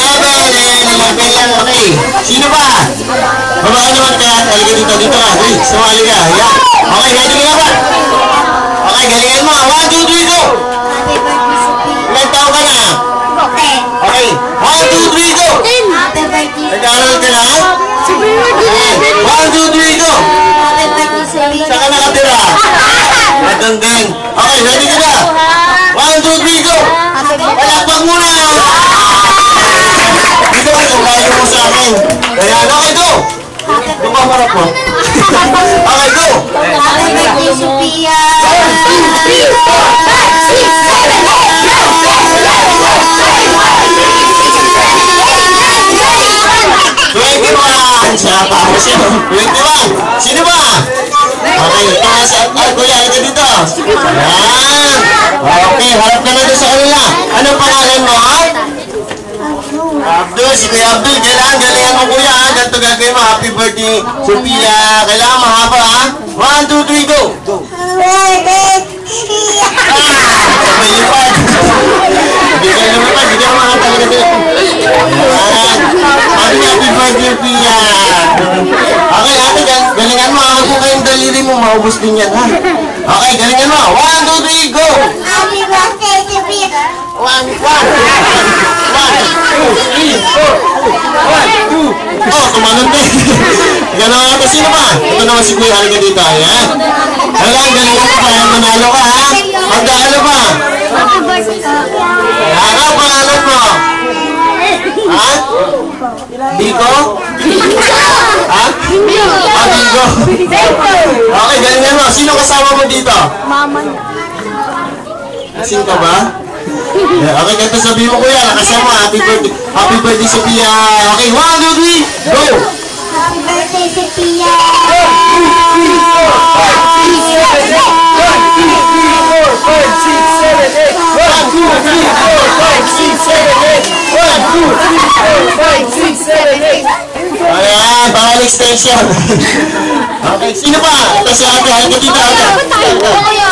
11 lang, okay. Sino ba? Babae naman ka. Halika dito ka. Uy, sumali ka. Ayan. Okay, ready ka na ba? Okay, galingan mo. 1, 2, 3, go! Happy birthday, Sophia. Ilan taon ka na? 10. Okay, 1, 2, 3, go! Happy birthday. Nag-aaral ka na? 1, 2, 3, go! Happy birthday, Sophia. Saan ka nakatira? Matang din. Okay, ready ka na? 1, 2, 3, go! Happy birthday. Palakpak muna! Dito ka, umayo mo sa akin. Ayan, okay, go! Lumamarap mo. Okay, go! Happy birthday, Sophia. 21! Siya pa ako siya. 21! Sino ba? Okay, taas at kuya, halika dito. Ayan. Okay, harap ka na doon sa kanila. Anong pangalan mo, ha? Abdul, si Kuya Abdul. Kailangan galingan mo, kuya, ha? Ganito gagawin mo. Happy birthday, Sophia. Kailangan mahaba, ha? 1, 2, 3, go! May lipad. Hindi ka lumipad. Hindi ka mga talaga dito. Ayan. Happy birthday, Pia. Okay, ate, galingan mo. Ako kayong daliri mo. Maubos din yan, ha? Okay, galingan mo. 1, 2, 3, go! Happy birthday, Sophia. 1, 2, 3, 4. 1, 2. Oh, tumalon din. Gano'n ata. Sino ba? Ito naman si Kuya. Halika dito. Ayan. Kailangan galingan mo. Kaya manalo ka, ha? Magdalo ba? Happy birthday, Sophia. Ano ang pangalan mo? Ha? Biko? Ha? Ah, Biko. Okay, galingan mo. Sino kasama mo dito? Mama. Sino ka ba? Okay, ganito sabihin mo, kuya. Nakasama. Happy birthday, Sophia. Okay, 1, 2, 3, go! Happy Ate Sophia. 1, 2, 3, 4, 5, 6, 7, 8. 1, 2, 3, 4, 5, 6, 7, 8. Ayan, bawal extension. Okay, sino pa? Ito si ate. Halika dito, ate. Kuya.